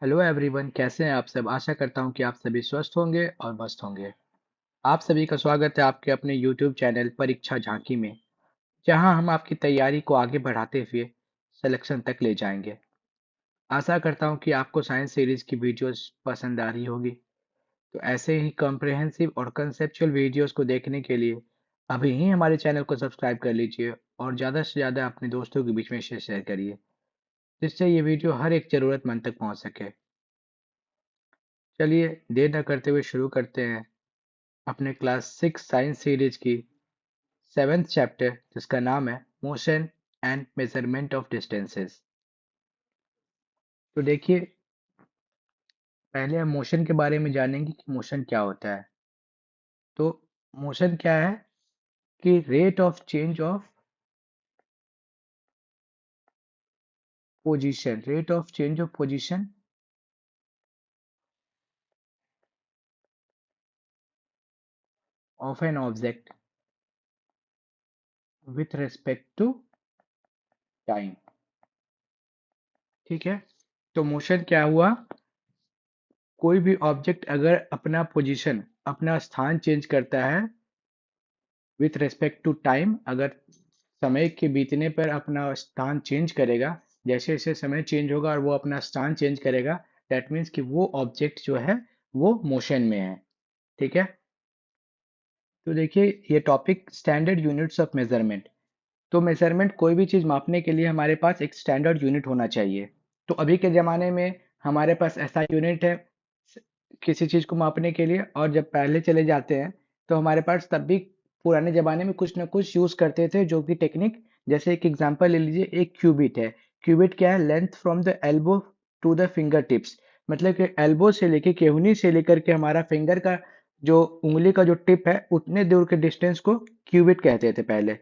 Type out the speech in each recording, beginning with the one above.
Hello everyone, कैसे हैं आप सब। आशा करता हूं कि आप सभी स्वस्थ होंगे और मस्त होंगे। आप सभी का स्वागत है आपके अपने यूट्यूब चैनल परीक्षा झांकी में, जहां हम आपकी तैयारी को आगे बढ़ाते हुए सिलेक्शन तक ले जाएंगे। आशा करता हूं कि आपको साइंस सीरीज की वीडियोस पसंद आ रही होगी। तो ऐसे ही कॉम्प्रिहेंसिव और कंसेप्चुअल वीडियोस को देखने के लिए अभी ही हमारे चैनल को सब्सक्राइब कर लीजिए और ज़्यादा से ज़्यादा अपने दोस्तों के बीच में शेयर करिए, जिससे ये वीडियो हर एक ज़रूरतमंद तक पहुंच सके। चलिए देर न करते हुए शुरू करते हैं अपने क्लास 6 साइंस सीरीज की 7th चैप्टर, जिसका नाम है motion and measurement of distances. तो देखिए, पहले हम मोशन के बारे में जानेंगे कि मोशन क्या होता है। तो मोशन क्या है कि rate of change of position of an object with respect to time. ठीक है, तो मोशन क्या हुआ, कोई भी ऑब्जेक्ट अगर अपना पोजीशन अपना स्थान चेंज करता है विथ रेस्पेक्ट टू टाइम, अगर समय के बीतने पर अपना स्थान चेंज करेगा, जैसे जैसे समय चेंज होगा और वो अपना स्थान चेंज करेगा, दैट मीन्स कि वो ऑब्जेक्ट जो है वो मोशन में है। ठीक है, तो देखिए ये topic standard units of measurement. तो मेजरमेंट, कोई भी चीज़ मापने के लिए हमारे पास एक स्टैंडर्ड यूनिट होना चाहिए। तो अभी के ज़माने में हमारे पास ऐसा यूनिट है किसी चीज़ को मापने के लिए, और जब पहले चले जाते हैं तो हमारे पास तब भी पुराने ज़माने में कुछ ना कुछ यूज़ करते थे, जो कि टेक्निक, जैसे एक एग्जांपल ले लीजिए, एक क्यूबिट है। क्यूबिट क्या है, length from the elbow to the finger tips. मतलब कि एल्बो से लेके केहूनी से लेकर के हमारा फिंगर का जो उंगली का जो टिप है, उतने दूर के डिस्टेंस को क्यूबिट कहते थे पहले।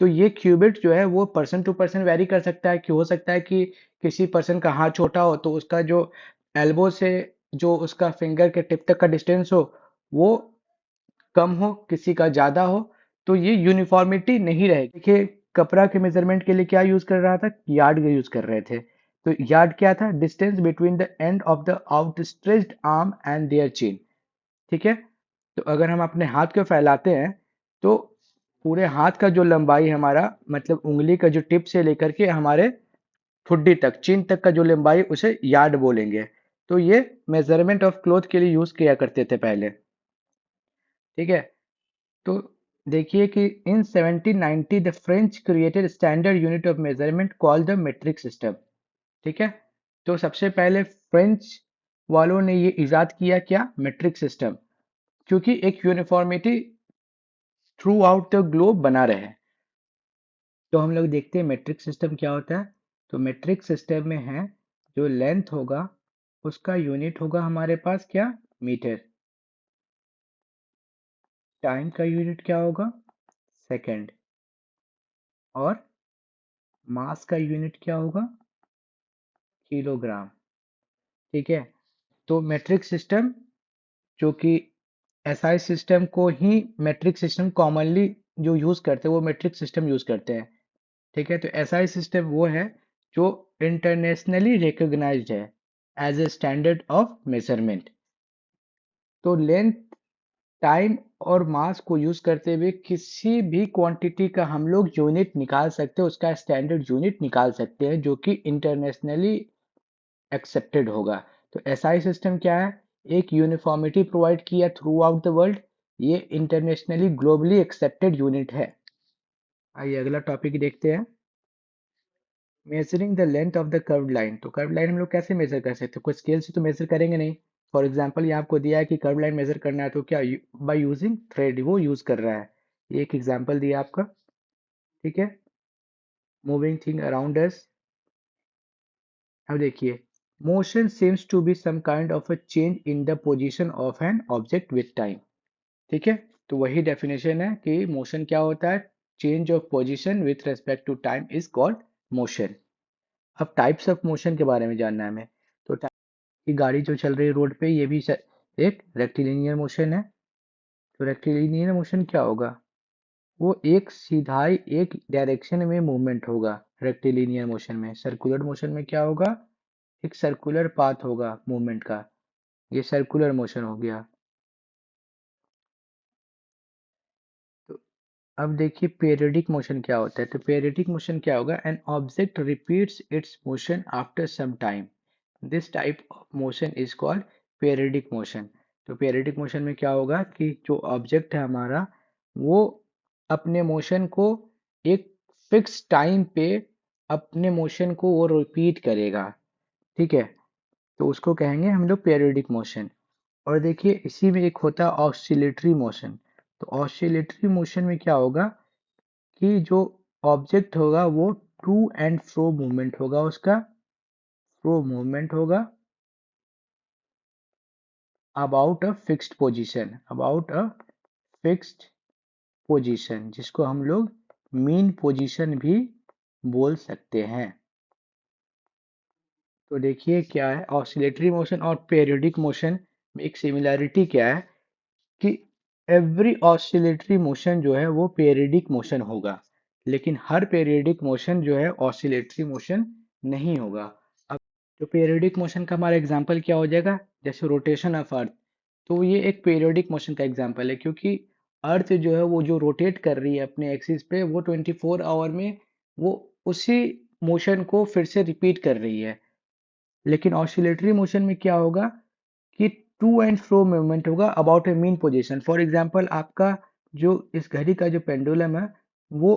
तो ये क्यूबिट जो है वो पर्सन टू पर्सन वेरी कर सकता है, कि हो सकता है कि किसी पर्सन का हाथ छोटा हो तो उसका जो एल्बो से जो उसका फिंगर के टिप तक का डिस्टेंस हो वो कम हो, किसी का ज्यादा हो। तो ये यूनिफॉर्मिटी नहीं रहेगी। देखिए, कपड़ा के मेजरमेंट के लिए क्या यूज कर रहा था, यार्ड का यूज कर रहे थे। तो यार्ड क्या था, distance between the end of the outstretched arm and their chin. ठीक है, तो अगर हम अपने हाथ को फैलाते हैं तो पूरे हाथ का जो लंबाई हमारा, मतलब उंगली का जो टिप से लेकर के हमारे ठुड्डी तक, चीन तक का जो लंबाई, उसे यार्ड बोलेंगे। तो ये मेजरमेंट ऑफ क्लोथ के लिए यूज किया करते थे पहले। ठीक है, तो देखिए कि in 1790 the French created standard unit of measurement called the metric system. ठीक है, तो सबसे पहले फ्रेंच वालों ने ये इजाद किया, क्या, मेट्रिक सिस्टम, क्योंकि एक uniformity through out the globe बना रहे। तो हम लोग देखते हैं मेट्रिक सिस्टम क्या होता है। तो मेट्रिक सिस्टम में है, जो लेंथ होगा उसका यूनिट होगा हमारे पास क्या, मीटर। टाइम का यूनिट क्या होगा, सेकंड। और मास का यूनिट क्या होगा, किलोग्राम। ठीक है, तो मेट्रिक सिस्टम, जो कि एसआई सिस्टम को ही मेट्रिक सिस्टम कॉमनली जो यूज करते हैं वो मेट्रिक सिस्टम यूज करते हैं। ठीक है, तो एसआई सिस्टम वो है जो इंटरनेशनली रिकॉग्नाइज्ड है as a standard of measurement. तो लेंथ, टाइम और मास को यूज करते हुए किसी भी क्वांटिटी का हम लोग यूनिट निकाल सकते हैं, उसका स्टैंडर्ड यूनिट निकाल सकते हैं, जो कि इंटरनेशनली एक्सेप्टेड होगा। तो एसआई सिस्टम क्या है, एक यूनिफॉर्मिटी प्रोवाइड किया थ्रू आउट द वर्ल्ड। ये इंटरनेशनली ग्लोबली एक्सेप्टेड यूनिट है। आइए अगला टॉपिक देखते हैं, measuring the length of the curved line. तो कर्व्ड लाइन हम लोग कैसे मेजर कर सकते हैं, कोई स्केल से तो मेजर करेंगे नहीं। फॉर एग्जांपल ये आपको दिया है कि कर्व्ड लाइन मेजर करना है, तो क्या, बाय यूजिंग थ्रेड वो यूज कर रहा है। ये एक एग्जांपल दिया आपका। ठीक है, मूविंग थिंग अराउंड अस। अब देखिए, motion seems to be some kind of a change in the position of an object with time. ठीक है, तो वही डेफिनेशन है कि मोशन क्या होता है, change of position with respect to time is called motion. अब टाइप्स ऑफ मोशन के बारे में जानना है हमें। तो की गाड़ी जो चल रही है रोड पे, ये भी एक रेक्टिलिनियर मोशन है। तो रेक्टिलिनियर मोशन क्या होगा, वो एक सीधाई एक डायरेक्शन में मूवमेंट होगा रेक्टिलिनियर मोशन में। सर्कुलर मोशन में क्या होगा, एक सर्कुलर पाथ होगा मूवमेंट का, ये सर्कुलर मोशन हो गया। तो अब देखिए पीरियोडिक मोशन क्या होता है। तो पीरियोडिक मोशन क्या होगा, an object repeats its motion after some time, this type of motion is called periodic motion. तो पीरियोडिक मोशन में क्या होगा कि जो ऑब्जेक्ट है हमारा, वो अपने मोशन को एक फिक्स टाइम पे अपने मोशन को वो रिपीट करेगा। ठीक है, तो उसको कहेंगे हम लोग पीरियोडिक मोशन। और देखिए इसी में एक होता है ऑसिलेटरी मोशन। तो ऑसिलेटरी मोशन में क्या होगा कि जो ऑब्जेक्ट होगा वो टू एंड फ्रो मूवमेंट होगा, उसका फ्रो मूवमेंट होगा about a fixed position, about a fixed position, जिसको हम लोग मीन पोजीशन भी बोल सकते हैं। तो देखिए क्या है ऑसिलेटरी मोशन और पीरियोडिक मोशन में एक सिमिलैरिटी क्या है कि एवरी ऑसिलेटरी मोशन जो है वो पीरियोडिक मोशन होगा, लेकिन हर पीरियोडिक मोशन जो है ऑसिलेटरी मोशन नहीं होगा। अब तो पीरियोडिक मोशन का हमारा एग्जांपल क्या हो जाएगा, जैसे रोटेशन ऑफ अर्थ। तो ये एक पीरियोडिक मोशन का एग्जांपल है, क्योंकि अर्थ जो है वो जो रोटेट कर रही है अपने एक्सिस पे, वो 24 आवर में वो उसी मोशन को फिर से रिपीट कर रही है। लेकिन ऑसिलेटरी मोशन में क्या होगा कि टू एंड फ्रो मूवमेंट होगा about A mean position. For example आपका जो इस घड़ी का जो पेंडुलम है वो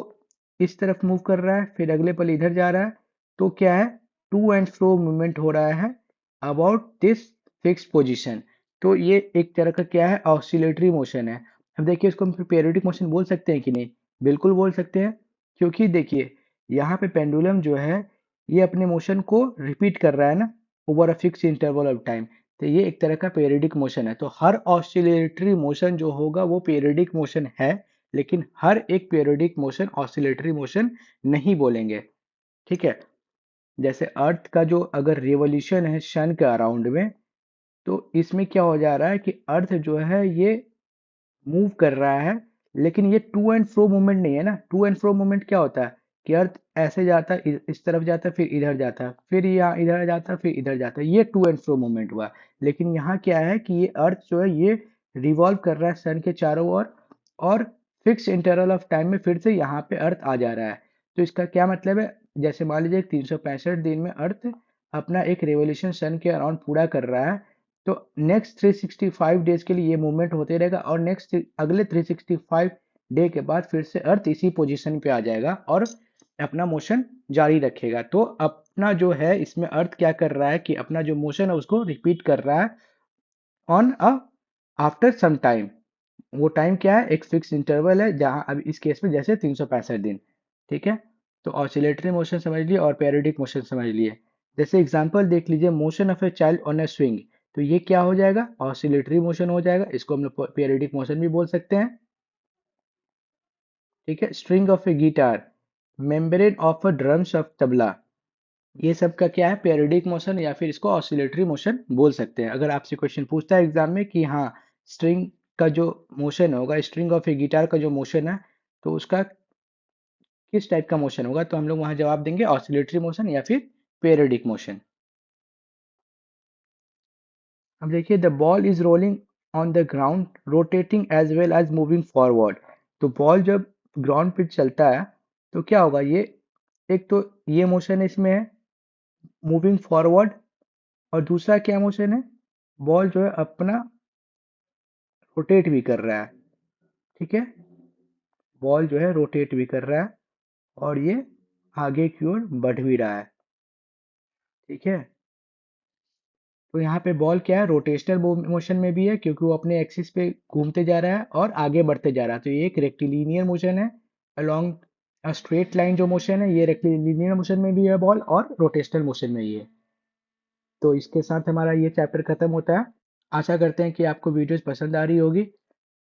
इस तरफ मूव कर रहा है, फिर अगले पल इधर जा रहा है। तो क्या है, टू एंड फ्रो मूवमेंट हो रहा है अबाउट दिस फिक्स पोजीशन। तो ये एक तरह का क्या है, ऑसिलेटरी मोशन है। अब देखिए इसको हम पीरियोडिक मोशन बोल सकते हैं कि नहीं, बिल्कुल बोल सकते हैं। क्योंकि देखिए यहाँ पे पेंडुलम जो है ये अपने मोशन को रिपीट कर रहा है ना, over a fix interval of time. तो ये एक तरह का पीरियोडिक मोशन है। तो हर ऑसिलेटरी मोशन जो होगा वो पीरियोडिक मोशन है, लेकिन हर एक पीरियोडिक मोशन ऑसिलेटरी मोशन नहीं बोलेंगे। ठीक है, जैसे अर्थ का जो अगर रिवॉल्यूशन है सन के अराउंड में, तो इसमें क्या हो जा रहा है कि अर्थ जो है ये मूव कर रहा है, लेकिन ये टू एंड फ्रो मूवमेंट नहीं है ना। टू एंड फ्रो मूवमेंट क्या होता है कि अर्थ ऐसे जाता है, इस तरफ जाता है, फिर इधर जाता है, फिर यहाँ इधर जाता है, फिर इधर जाता है, ये टू एंड फ्रो मूवमेंट हुआ। लेकिन यहाँ क्या है कि ये अर्थ जो है ये रिवॉल्व कर रहा है सन के चारों ओर, और फिक्स इंटरवल ऑफ टाइम में फिर से यहाँ पे अर्थ आ जा रहा है। तो इसका क्या मतलब है, जैसे मान लीजिए 365 दिन में अर्थ अपना एक रेवोल्यूशन सन के अराउंड पूरा कर रहा है, तो नेक्स्ट 365 डेज के लिए ये मूवमेंट होते रहेगा, और नेक्स्ट अगले 365 डे के बाद फिर से अर्थ इसी पोजीशन पे आ जाएगा और अपना मोशन जारी रखेगा। तो अपना जो है इसमें अर्थ क्या कर रहा है कि अपना जो मोशन है उसको रिपीट कर रहा है on a after some time. वो टाइम क्या है, एक फिक्स इंटरवल है, जहां अब इस केस में जैसे 365 दिन। ठीक है, तो ऑसिलेटरी मोशन समझ लिए और पेरियोडिक मोशन समझ लिए। जैसे एग्जांपल देख लीजिए, motion of a child on A swing. तो ये क्या हो जाएगा, ऑसिलेटरी मोशन हो जाएगा, इसको हम लोग पेरियोडिक मोशन भी बोल सकते हैं। ठीक है, string of A guitar, membrane of a drums of tabla, ये सब का क्या है, पेरियोडिक मोशन, या फिर इसको ऑसिलेटरी मोशन बोल सकते हैं। अगर आपसे क्वेश्चन पूछता है एग्जाम में कि हाँ स्ट्रिंग का जो मोशन होगा, स्ट्रिंग ऑफ ए गिटार का जो मोशन है, तो उसका किस टाइप का मोशन होगा, तो हम लोग वहां जवाब देंगे ऑसिलेटरी मोशन या फिर पेरियोडिक मोशन। अब देखिए the ball is rolling on the ground rotating as well as moving forward. तो बॉल जब ग्राउंड पे चलता है तो क्या होगा, ये एक तो ये मोशन इसमें है मूविंग फॉरवर्ड, और दूसरा क्या मोशन है, बॉल जो है अपना रोटेट भी कर रहा है। ठीक है, बॉल जो है रोटेट भी कर रहा है और ये आगे की ओर बढ़ भी रहा है। ठीक है, तो यहाँ पे बॉल क्या है, रोटेशनल मोशन में भी है, क्योंकि वो अपने एक्सिस पे घूमते जा रहा है और आगे बढ़ते जा रहा है। तो ये एक रेक्टिलिनियर मोशन है अलोंग अ स्ट्रेट लाइन। जो मोशन है ये रेक्टिलिनियर मोशन में भी है बॉल, और रोटेशनल मोशन में ही है। तो इसके साथ हमारा ये चैप्टर खत्म होता है। आशा करते हैं कि आपको वीडियोस पसंद आ रही होगी।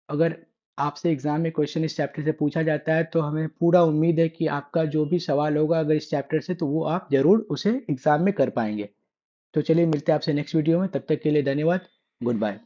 अगर आपसे एग्जाम में क्वेश्चन इस चैप्टर से पूछा जाता है तो हमें पूरा उम्मीद है कि आपका जो भी सवाल होगा अगर इस चैप्टर से, तो वो आप जरूर उसे एग्जाम में कर पाएंगे। तो चलिए मिलते हैं आपसे नेक्स्ट वीडियो में, तब तक के लिए धन्यवाद, गुड बाय।